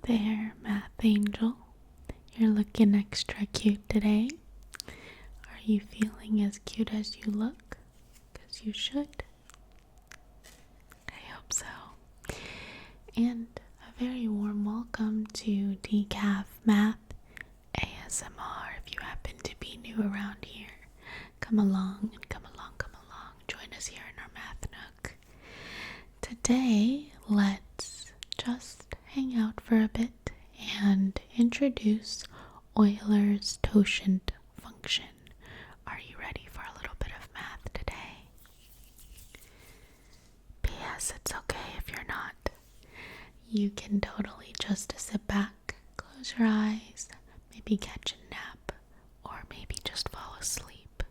there, Math Angel. You're looking extra cute today. Are you feeling as cute as you look? Because you should. I hope so. And a very warm welcome to Decaf-Math ASMR. If you happen to be new around here, come along. Join us here in our Math Nook. Today, let's just hang out for a bit and introduce Euler's totient function. Are you ready for a little bit of math today? P.S. It's okay if you're not. You can totally just sit back, close your eyes, maybe catch a nap, or maybe just fall asleep,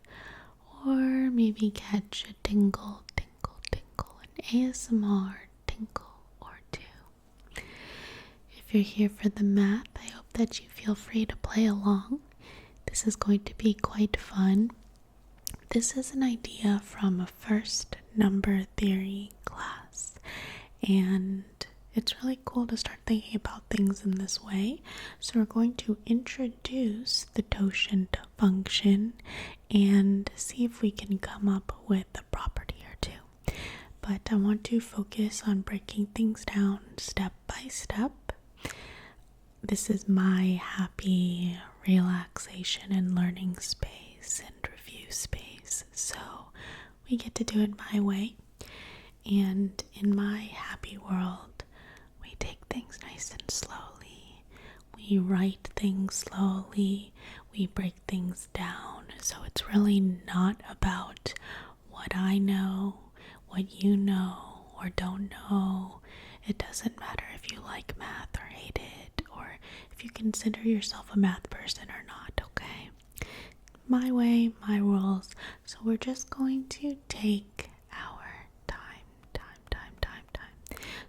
or maybe catch a tingle, an ASMR tinkle or two. If you're here for the math, I hope that you feel free to play along. This is going to be quite fun. This is an idea from a first number theory class, and it's really cool to start thinking about things in this way. So we're going to introduce the totient function and see if we can come up with a property or two. But I want to focus on breaking things down step by step. This is my happy relaxation and learning space and review space. So we get to do it my way. And in my happy world, we take things nice and slowly. We write things slowly. We break things down. So it's really not about what I know, what you know or don't know. It doesn't matter if you like math or hate it, or if you consider yourself a math person or not, okay? My way, my rules. So we're just going to take our time.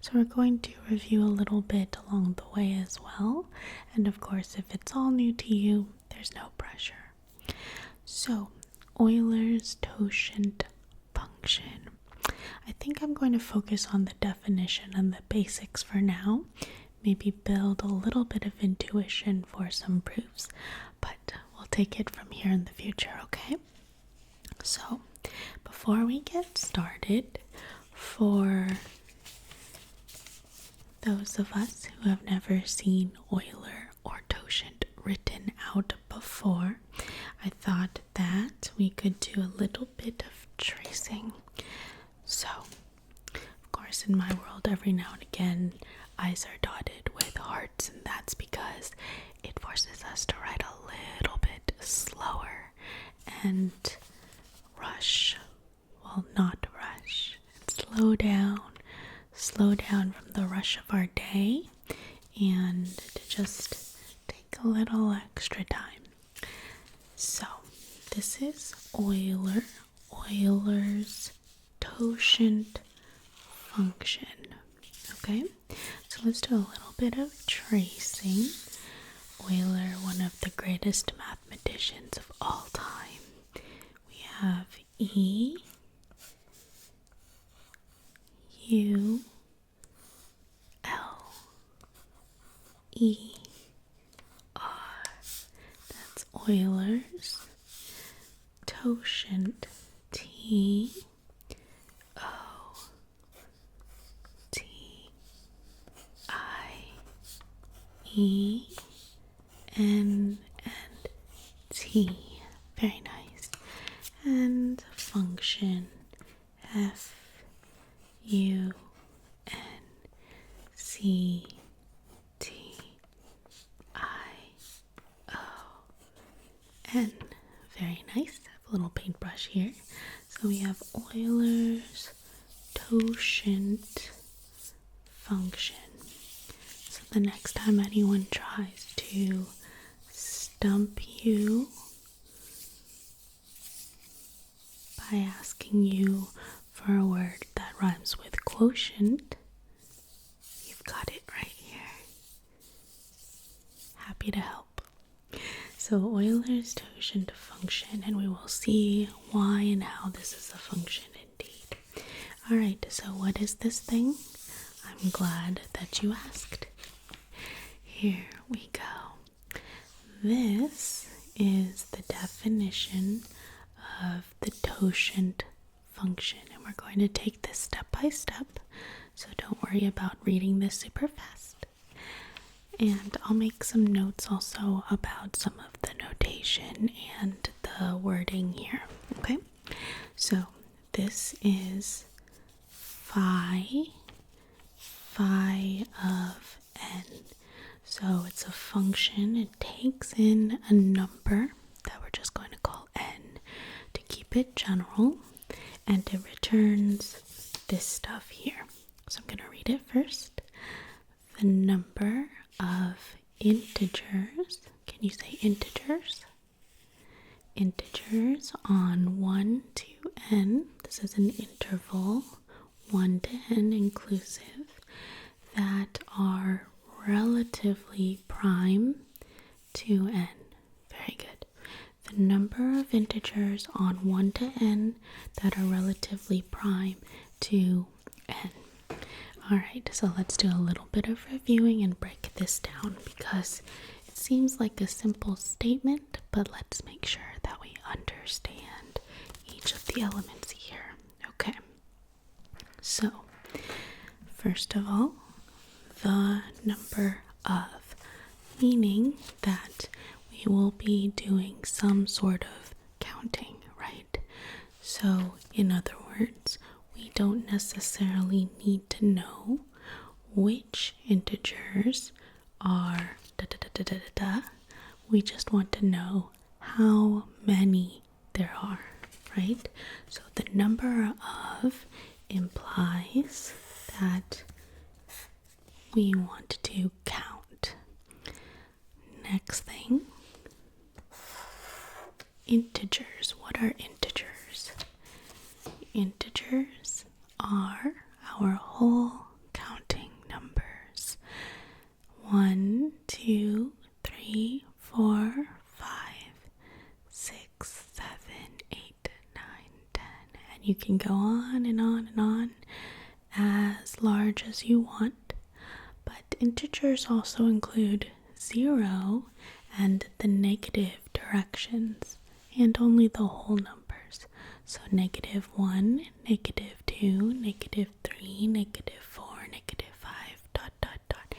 So we're going to review a little bit along the way as well. And of course, if it's all new to you, there's no pressure. So, Euler's totient function. I think I'm going to focus on the definition and the basics for now. Maybe build a little bit of intuition for some proofs, but we'll take it from here in the future, okay? So, before we get started, for those of us who have never seen Euler or totient written out before, I thought that we could do a little bit of tracing. So, of course, in my world, every now and again, I's are dotted with hearts, and that's because it forces us to write a little bit slower and not rush, and slow down from the rush of our day, and to just take a little extra time. So, this is Euler's totient function. Okay, so let's do a little bit of tracing. Euler, one of the greatest mathematicians of all time. We have E, U, L, E, R. That's Euler's totient. T, O, T, I, E, N, and T. Very nice. And function F, U, N, C, T, I, O, N. Very nice. I have a little paintbrush here. So we have Euler's totient function. So the next time anyone tries to stump you by asking you for a word that rhymes with quotient, you've got it right here. Happy to help. So Euler's totient function, and we will see why and how this is a function indeed. Alright, so what is this thing? I'm glad that you asked. Here we go. This is the definition of the totient function, and we're going to take this step by step, so don't worry about reading this super fast. And I'll make some notes also about some of the notation and the wording here, okay? So this is phi of n. So it's a function. It takes in a number that we're just going to call n to keep it general, and it returns this stuff here. So I'm going to read it first. The number of integers, can you say integers? Integers on 1 to n, this is an interval, 1 to n inclusive, that are relatively prime to n. Very good. The number of integers on 1 to n that are relatively prime to n. Alright, so let's do a little bit of reviewing and break this down, because it seems like a simple statement, but let's make sure that we understand each of the elements here. Okay, so first of all, the number of, meaning that we will be doing some sort of counting, right? So in other words, we don't necessarily need to know which integers are we just want to know how many there are, right? So the number of implies that we want to count. Next thing, integers. What are integers? Integers are our whole counting numbers. 1, 2, 3, 4, 5, 6, 7, 8, 9, 10. And you can go on and on and on as large as you want. But integers also include 0 and the negative directions, and only the whole numbers. So -1, -2, -3, -4, -5, ...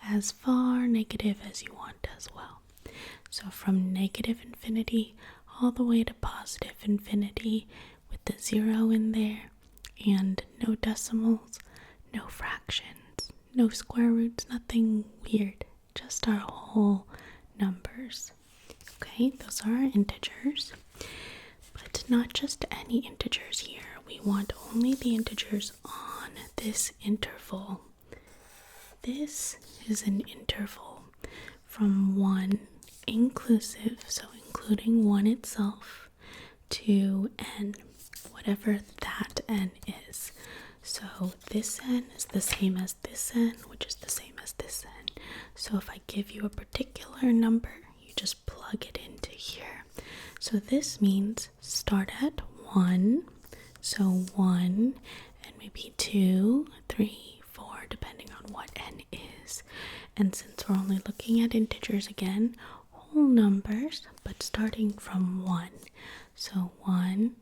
as far negative as you want as well. So from negative infinity all the way to positive infinity, with the 0 in there, and no decimals, no fractions, no square roots, nothing weird, just our whole numbers. Okay, those are our integers, but not just any integers here. We want only the integers on this interval. This is an interval from 1 inclusive, so including 1 itself, to n, whatever that n is. So this n is the same as this n, which is the same as this n. So if I give you a particular number, you just plug it into here. So this means start at 1, so 1, and maybe 2, 3, 4, depending on what n is. And since we're only looking at integers again, whole numbers, but starting from 1. So 1,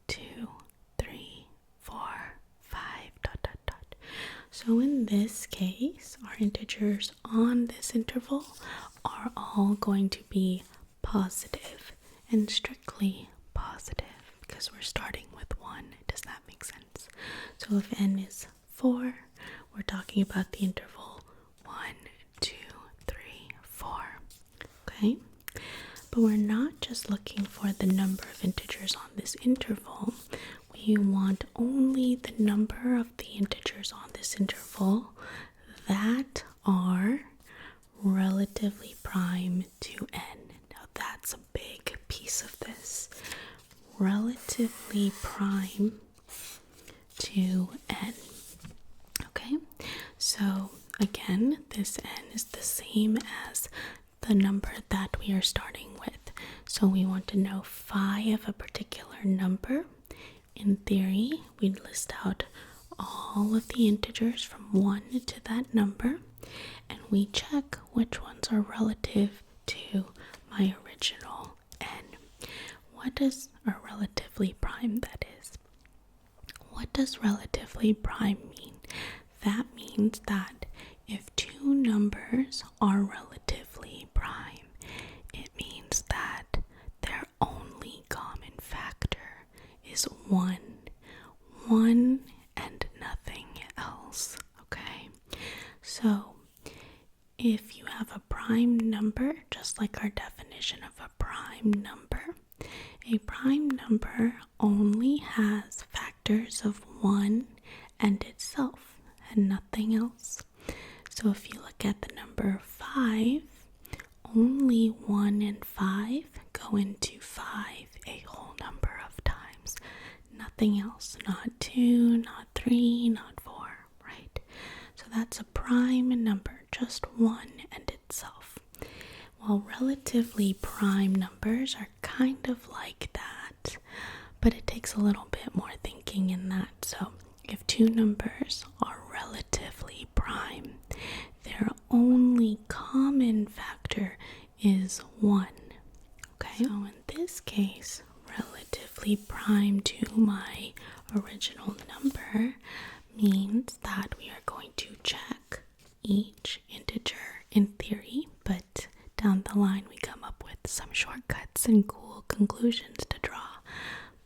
2, 3, 4, 5, ... So in this case, our integers on this interval are all going to be positive, and strictly positive, because we're starting with 1. Does that make sense? So if n is 4, we're talking about the interval 1, 2, 3, 4. Okay? But we're not just looking for the number of integers on this interval. We want only the number of the integers on this interval that are relatively prime to n. Now that's a big piece of this. Relatively prime to n. Okay, so again, this n is the same as the number that we are starting with. So we want to know phi of a particular number. In theory, we'd list out all of the integers from 1 to that number, and we check which ones are relative to my original n. What does a relatively prime, that is? What does relatively prime mean? That means that if two numbers are relatively prime, it means that their only common factor is 1. 1 and nothing else, okay? So, if you have a prime number, just like our definition of a prime number only has factors of 1 and itself and nothing else. So if you look at the number 5, only 1 and 5 go into 5 a whole number of times. Nothing else, not 2, not 3, not 4, right? So that's a prime number, just 1 and itself. Well, relatively prime numbers are kind of like that, but it takes a little bit more thinking in that. So if two numbers are relatively prime, their only common factor is 1. Okay, so in this case, relatively prime to my original number means that we are going to check each integer in theory, but down the line we come up with some shortcuts and cool conclusions to draw.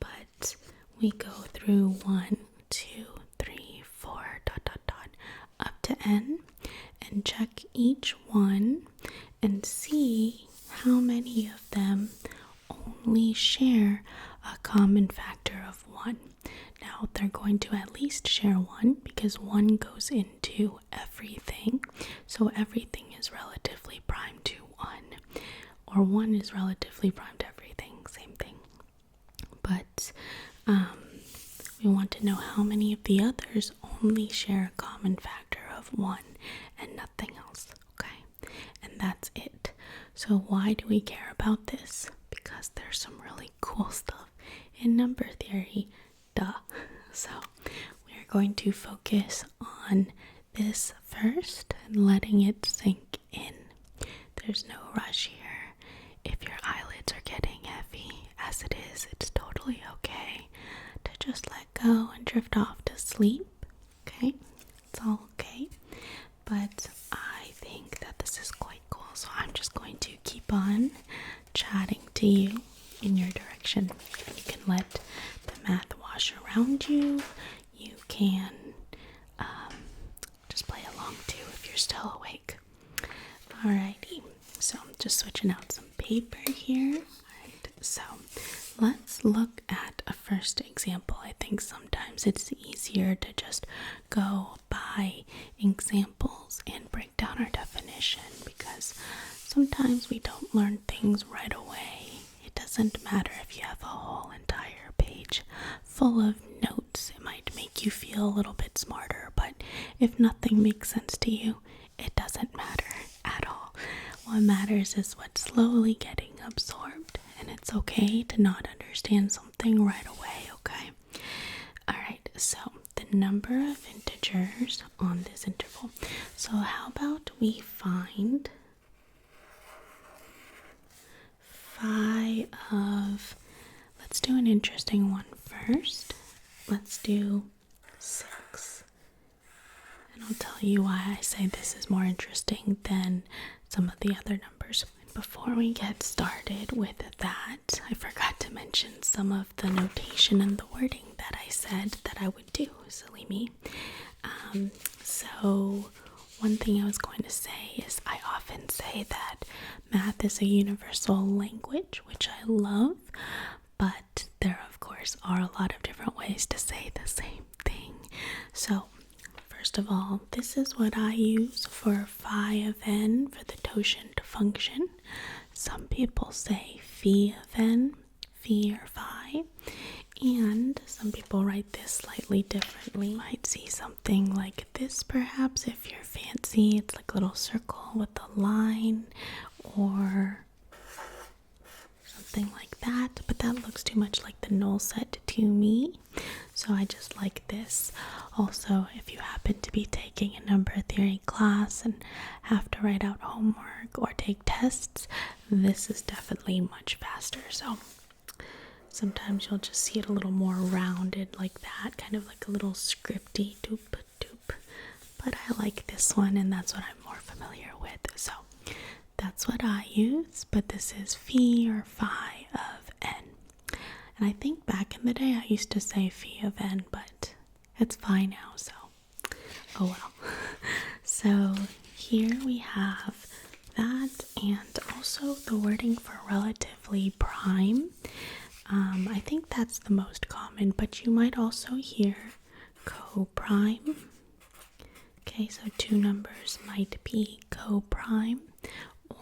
But we go through 1, 2, 3, 4, up to n, and check each one and see how many of them only share a common factor of 1. Now they're going to at least share 1 because 1 goes into everything. So everything is relatively prime to 1, or 1 is relatively prime to everything, same thing. But we want to know how many of the others only share a common factor of 1 and nothing else, okay? And that's it. So why do we care about this? Because there's some really cool stuff in number theory, duh. So we're going to focus on this first and letting it sink in. There's no rush here. If your eyelids are getting heavy, as it is, it's totally okay to just let go and drift off to sleep, okay? It's all okay. But I think that this is quite cool, so I'm just going to keep on chatting to you in your direction. You can let the math wash around you. You can just play along too if you're still awake. Alrighty, so I'm just switching out some paper here. Alright, so let's look at a first example. I think sometimes it's easier to just go by examples and break down our definition, because sometimes we don't learn things right away. It doesn't matter if you have a whole entire page full of notes. It might make you feel a little bit smarter, but if nothing makes sense to you, it doesn't matter at all. What matters is what's slowly getting absorbed, and it's okay to not understand something right away, okay? Alright, so the number of integers on this interval. So how about we find phi of, let's do an interesting one first. Let's do 6. And I'll tell you why I say this is more interesting than some of the other numbers. Before we get started with that, I forgot to mention some of the notation and the wording that I said that I would do. Silly me. So one thing I was going to say is I often say that math is a universal language, which I love, but there of course are a lot of different ways to say the same thing. So first of all, this is what I use for phi of n for the totient function. Some people say phi of n, phi or phi, and some people write this slightly differently. You might see something like this perhaps if you're fancy. It's like a little circle with a line, or something like that, but that looks too much like the null set to me, so I just like this. Also, if you happen to be taking a number theory class and have to write out homework or take tests, this is definitely much faster. So sometimes you'll just see it a little more rounded like that, kind of like a little scripty doop doop, but I like this one, and that's what I'm more familiar with. So that's what I use, but this is phi or phi of n. And I think back in the day I used to say phi of n, but it's phi now, so oh well. So here we have that, and also the wording for relatively prime. I think that's the most common, but you might also hear coprime. Okay, so two numbers might be coprime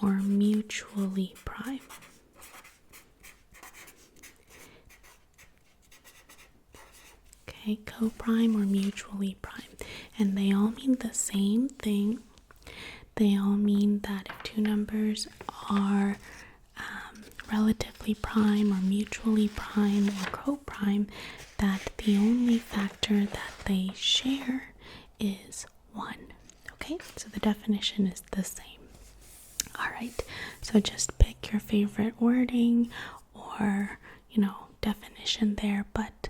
or mutually prime. Okay, coprime or mutually prime. And they all mean the same thing. They all mean that if two numbers are relatively prime or mutually prime or coprime, that the only factor that they share is 1. Okay, so the definition is the same. Alright, so just pick your favorite wording or, definition there, but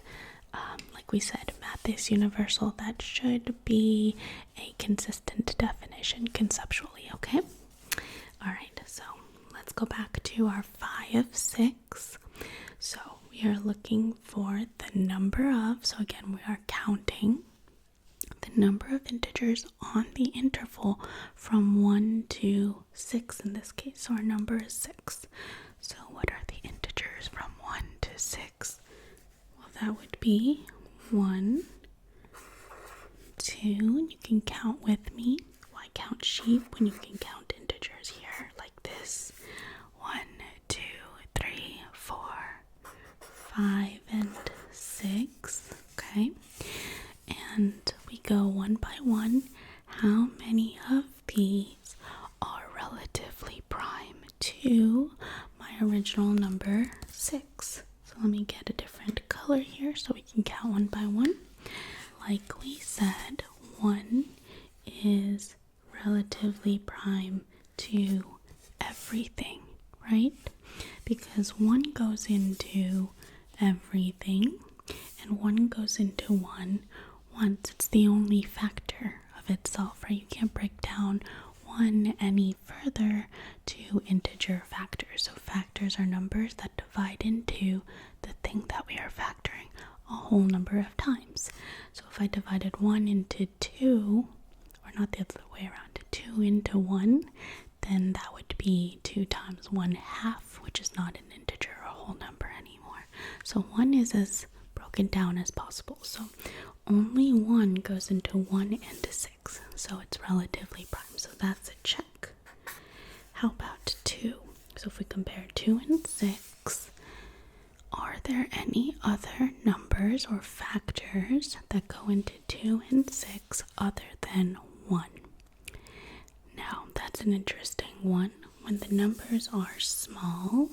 like we said, math is universal. That should be a consistent definition conceptually, okay? Alright, so let's go back to our phi of 6. So we are looking for the number of, so again we are counting the number of integers on the interval from 1 to 6 in this case. So our number is 6. So what are the integers from 1 to 6? Well, that would be 1, 2, and you can count with me. Why count sheep when you can count integers here like this? 1, 2, 3, 4, 5, and 6. Okay, and we go one by one. How many of these are relatively prime to my original number 6? So let me get a different color here so we can count one by one. Like we said, 1 is relatively prime to everything, right? Because 1 goes into everything and 1 goes into 1 once. It's the only factor of itself, right? You can't break down 1 any further to integer factors. So factors are numbers that divide into the thing that we are factoring a whole number of times. So if I divided 1 into 2, or not the other way around, 2 into 1, then that would be 2 times 1/2, which is not an integer or a whole number anymore. So 1 is as broken down as possible. So only 1 goes into 1 and 6. So it's relatively prime. So that's a check. How about 2? So if we compare 2 and 6, are there any other numbers or factors that go into 2 and 6 other than 1? Now, that's an interesting one. When the numbers are small,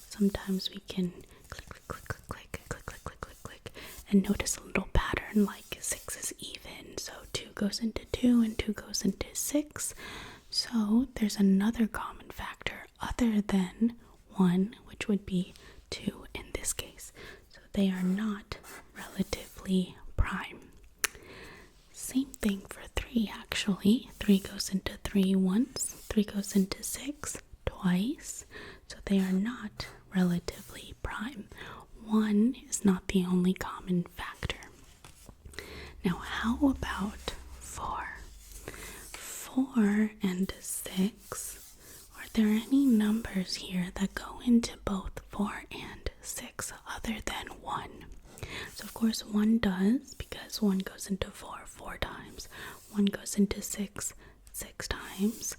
sometimes we can click, click, click, click, click, click, click, click, click, and notice a little pattern like 6 is even. So 2 goes into 2 and 2 goes into 6. So there's another common factor other than 1, which would be 2 in this case. So they are not relatively prime. Same thing for 3 actually. 3 goes into 3 once, 3 goes into 6 twice. So they are not relatively prime. 1 is not the only common factor. Now how about 4? 4 and 6. Are there any numbers here that go into both 4 and 6 other than 1? So of course 1 does, because 1 goes into 4 times. 1 goes into 6 times.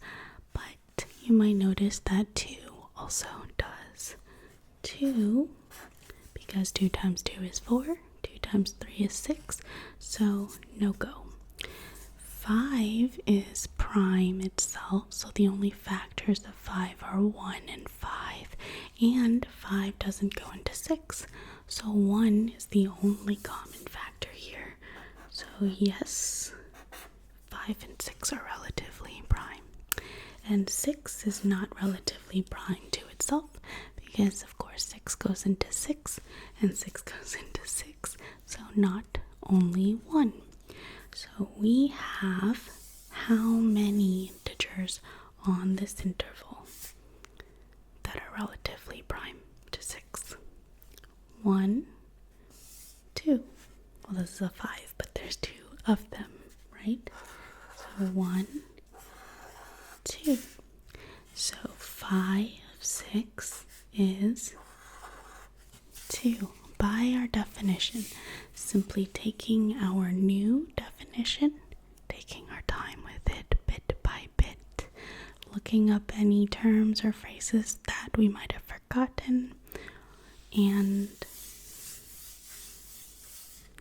But you might notice that 2 also does. 2, because 2 times 2 is 4, 2 times 3 is 6, so no go. 5 is prime itself, so the only factors of 5 are 1 and 5, and 5 doesn't go into 6. So 1 is the only common factor here. So yes, 5 and 6 are relatively prime. And 6 is not relatively prime to itself because, of course, 6 goes into 6 and 6 goes into 6. So not only 1. So we have how many integers on this interval that are relatively prime to 6? 1, 2. Well, this is a 5, but there's 2 of them, right? So 1, 2. So 5 of 6 is 2. By our definition, simply taking our new definition, taking our time with it bit by bit, looking up any terms or phrases that we might have forgotten, and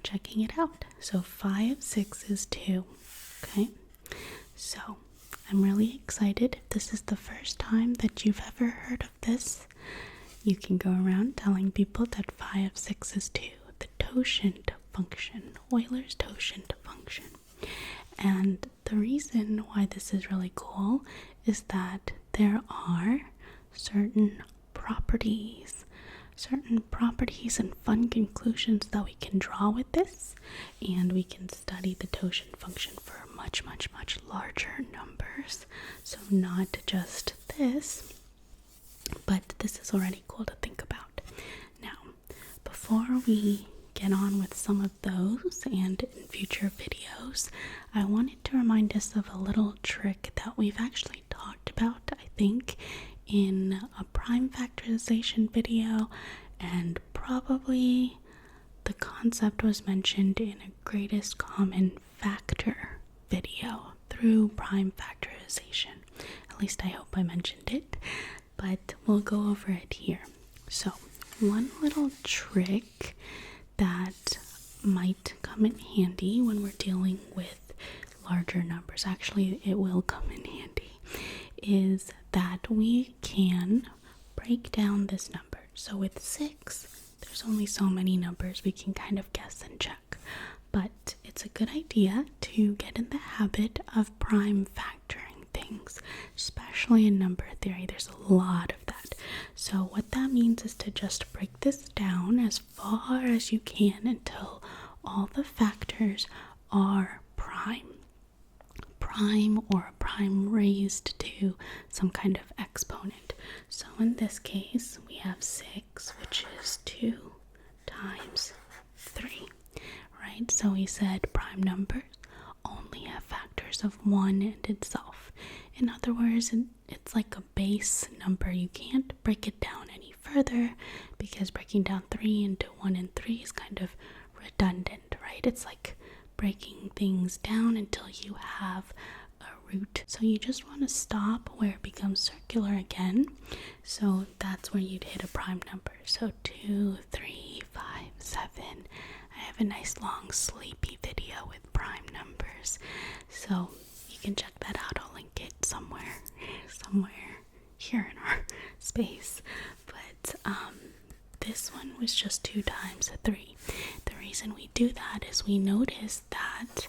checking it out. So 5 of 6 is 2. Okay, so I'm really excited. If this is the first time that you've ever heard of this, you can go around telling people that 5 of 6 is 2. The totient function, Euler's totient function. And the reason why this is really cool is that there are certain properties and fun conclusions that we can draw with this, and we can study the totient function for much larger numbers. So not just this, but this is already cool to think about. Now, before we get on with some of those and in future videos, I wanted to remind us of a little trick that we've actually talked about, I think, in a prime factorization video, and probably the concept was mentioned in a greatest common factor video through prime factorization. At least I hope I mentioned it, but we'll go over it here. So one little trick that might come in handy when we're dealing with larger numbers, actually it will come in handy, is that we can break down this number. So with 6, there's only so many numbers we can kind of guess and check, but it's a good idea to get in the habit of prime factoring things, especially in number theory. There's a lot of that. So what that means is to just break this down as far as you can until all the factors are prime or prime raised to some kind of exponent. So in this case, we have 6, which is 2 times 3, right? So we said prime numbers only have factors of 1 and itself. In other words, it's like a base number. You can't break it down any further because breaking down 3 into 1 and 3 is kind of redundant, right? It's like breaking things down until you have a root. So you just want to stop where it becomes circular again. So that's where you'd hit a prime number. So 2, 3, 5, 7. I have a nice long sleepy video with prime numbers. So you can check that out. I'll link it somewhere here in our space. But this one was just 2 times 3. The reason we do that is we notice that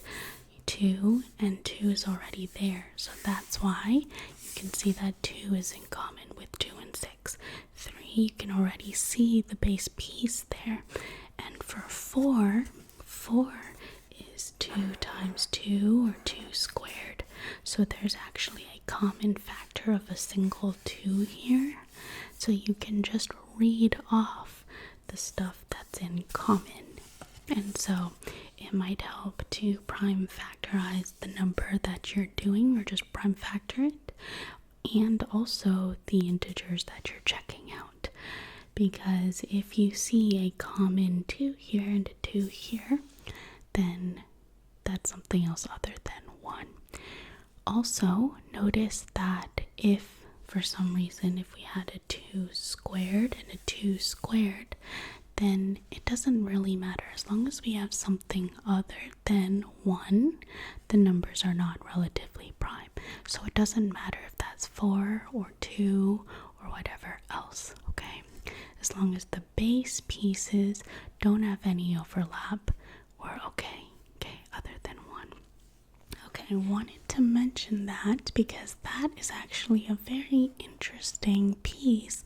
2 and 2 is already there. So that's why you can see that 2 is in common with 2 and 6. 3, you can already see the base piece there. And for 4 is 2 times 2 or 2 squared. So there's actually a common factor of a single 2 here. So you can just read off the stuff that's in common. And so it might help to prime factorize the number that you're doing, or just prime factor it, and also the integers that you're checking out. Because if you see a common 2 here and a 2 here, then that's something else other than 1. Also, notice that if for some reason, if we had a 2 squared and a 2 squared, then it doesn't really matter. As long as we have something other than 1, the numbers are not relatively prime. So it doesn't matter if that's 4 or 2 or whatever else, okay? As long as the base pieces don't have any overlap, we're okay, other than 1. Okay, I wanted to mention that because that is actually a very interesting piece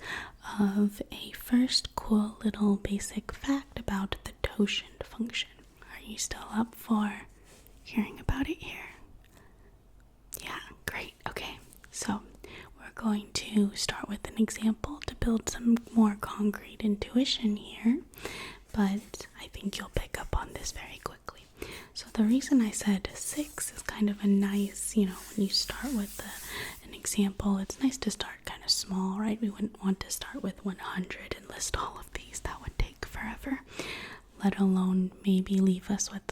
of a first cool little basic fact about the totient function. Are you still up for hearing about it here? Yeah, great. Okay, so we're going to start with an example to build some more concrete intuition here, but I think you'll pick up on this very quickly. So the reason I said 6 is kind of a nice, when you start with an example, it's nice to start kind of small, right? We wouldn't want to start with 100 and list all of these. That would take forever, let alone maybe leave us with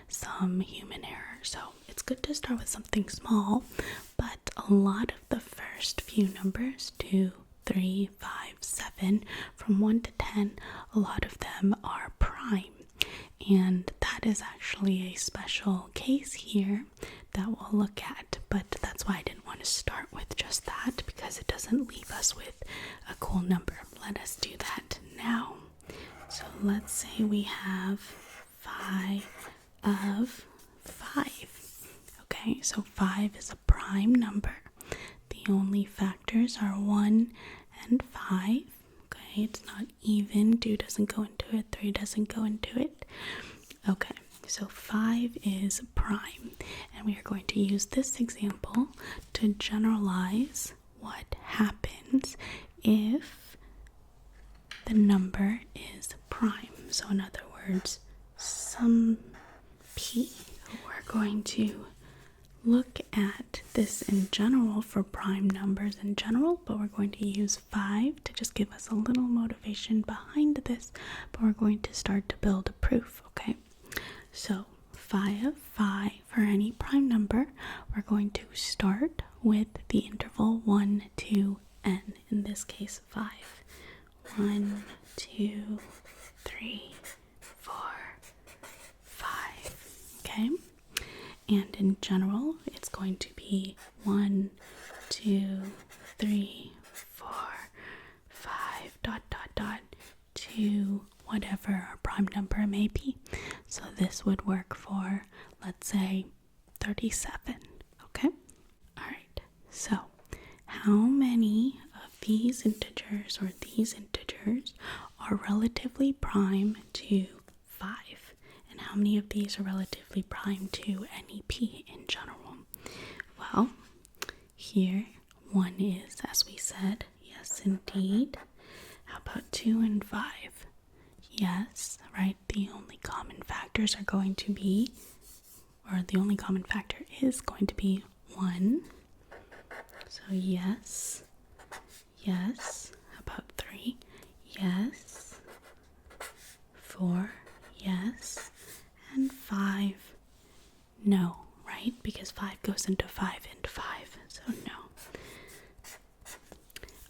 some human error. So it's good to start with something small, but a lot of the first few numbers, 2, 3, 5, 7, from 1 to 10, a lot of them are prime. And that is actually a special case here that we'll look at, but that's why I didn't want to start with just that, because it doesn't leave us with a cool number. Let us do that now. So let's say we have phi of 5. Okay, so 5 is a prime number. The only factors are 1 and 5. Okay, it's not even. 2 doesn't go into it, 3 doesn't go into it. Okay, so 5 is prime, and we are going to use this example to generalize what happens if the number is prime. So in other words, some p. We're going to look at this in general for prime numbers in general, but we're going to use 5 to just give us a little motivation behind this, but we're going to start to build a proof, okay? So phi of 5 for any prime number, we're going to start with the interval 1 to n, in this case 5. 1, 2, 3, 4, 5, okay? And in general, it's going to be 1, 2, 3, 4, 5, to whatever our prime number may be. So this would work for, let's say, 37, okay? All right, so how many of these integers are relatively prime to 5? And how many of these are relatively prime to any p in general? Well, here 1 is, as we said, yes indeed. How about 2 and 5? Yes, right? The only common factors are going to be, or the only common factor is going to be 1. So yes, yes. How about 3? Yes. 4, yes. And 5, no, right? Because 5 goes into 5 and 5, so no.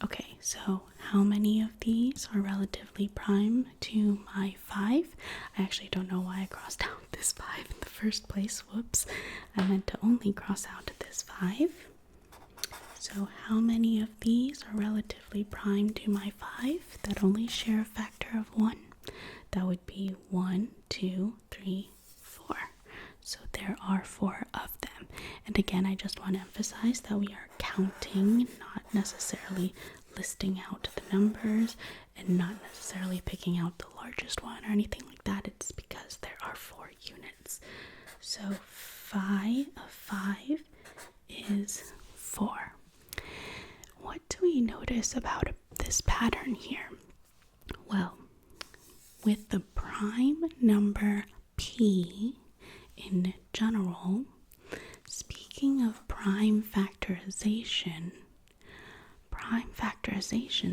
Okay, so how many of these are relatively prime to my 5? I actually don't know why I crossed out this 5 in the first place. Whoops. I meant to only cross out this 5. So how many of these are relatively prime to my 5 that only share a factor of 1? That would be 1, 2, 3, 4. So there are 4 of them. And again, I just want to emphasize that we are counting, not necessarily listing out the numbers and not necessarily picking out the largest one or anything like that. It's because there are 4 units. So phi of 5 is 4. What do we notice about this pattern here? Well, with the prime number p in general, speaking of prime factorization,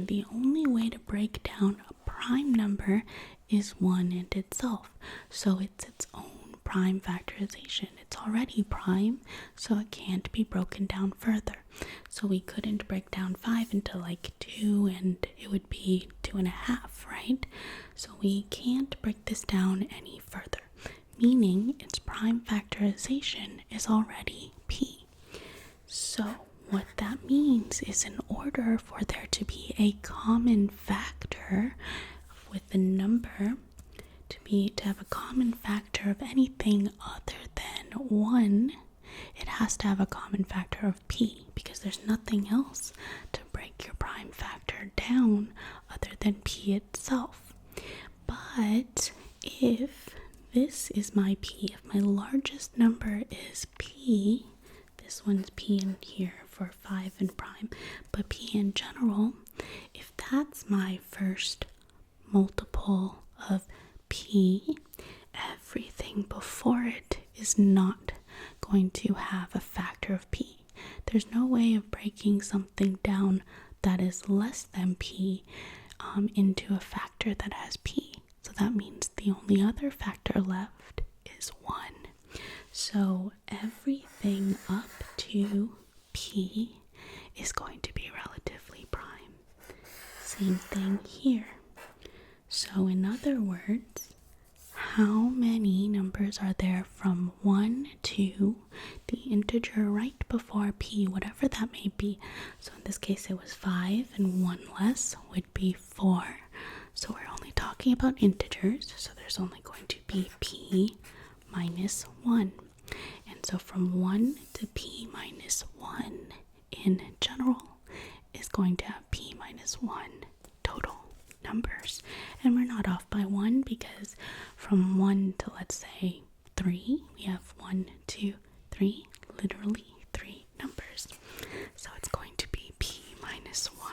the only way to break down a prime number is 1 and itself. So it's its own prime factorization. It's already prime, so it can't be broken down further. So we couldn't break down 5 into like 2 and it would be 2.5, right? So we can't break this down any further, meaning its prime factorization is already p. So what that means is in order for there to be a common factor with the number, to have a common factor of anything other than 1, it has to have a common factor of p, because there's nothing else to break your prime factor down other than p itself. But if this is my p, if my largest number is p, this one's p in here for 5 and prime, but p in general, if that's my first multiple of p, everything before it is not going to have a factor of p. There's no way of breaking something down that is less than p into a factor that has p. So that means the only other factor left is 1. So everything up to p is going to be relatively prime. Same thing here. So in other words, how many numbers are there from 1 to the integer right before p, whatever that may be? So in this case it was 5, and 1 less would be 4. So we're only talking about integers, so there's only going to be p minus 1. And so from 1 to p minus 1 in general is going to have p minus 1 total numbers. And we're not off by 1, because from 1 to, let's say, 3, we have 1, 2, 3, literally 3 numbers. So it's going to be p minus 1.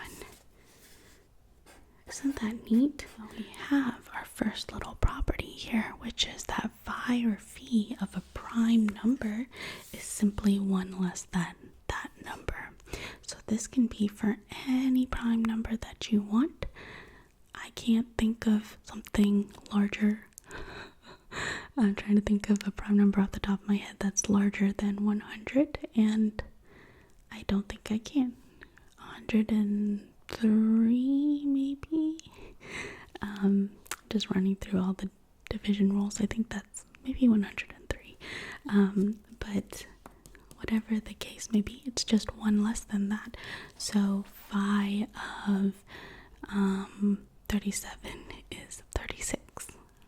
Isn't that neat? Well, we have our first little property here, which is that phi or phi of a prime number is simply 1 less than that number. So this can be for any prime number that you want. I can't think of something larger. I'm trying to think of a prime number off the top of my head that's larger than 100, and I don't think I can. 103 maybe? Just running through all the division rules, I think that's maybe 103. But whatever the case may be, it's just 1 less than that. So phi of 37 is 36.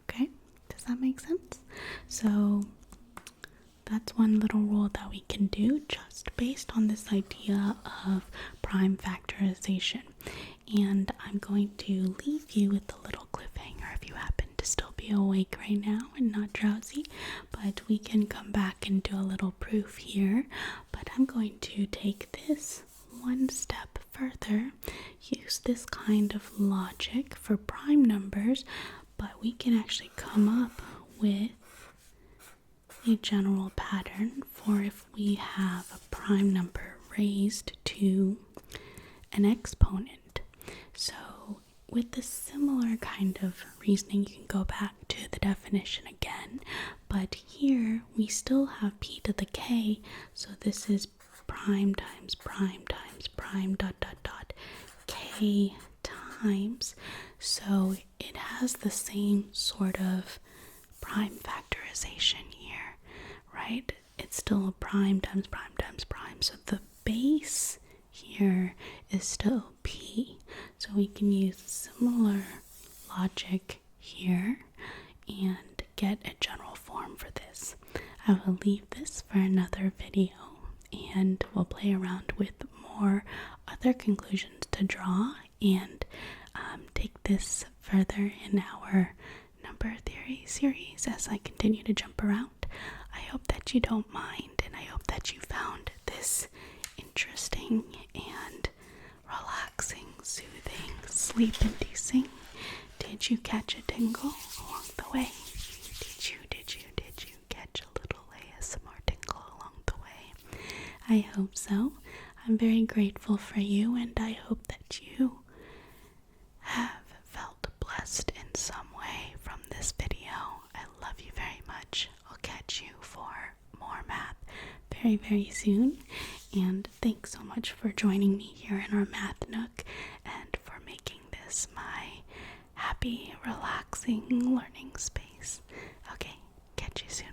Okay, does that make sense? So that's one little rule that we can do just based on this idea of prime factorization. And I'm going to leave you with a little cliffhanger if you happen to still be awake right now and not drowsy, but we can come back and do a little proof here. But I'm going to take this one step further, use this kind of logic for prime numbers, but we can actually come up with a general pattern for if we have a prime number raised to an exponent. So with the similar kind of reasoning, you can go back to the definition again, but here we still have p to the k, so this is prime times prime times prime dot dot dot k times, so it has the same sort of prime factorization here, right? It's still a prime times prime times prime, so the base here is still p, so we can use similar logic here and get a general form for this. I will leave this for another video, and we'll play around with more other conclusions to draw and take this further in our number theory series as I continue to jump around. I hope that you don't mind, and I hope that you found this interesting and relaxing, soothing, sleep-inducing. Did you catch a tingle along the way? Did you catch a little ASMR tingle along the way? I hope so. I'm very grateful for you, and I hope that you have felt blessed in some way from this video. I love you very much. I'll catch you for more math very, very soon. And thanks so much for joining me here in our Math Nook and for making this my happy, relaxing learning space. Okay, catch you soon.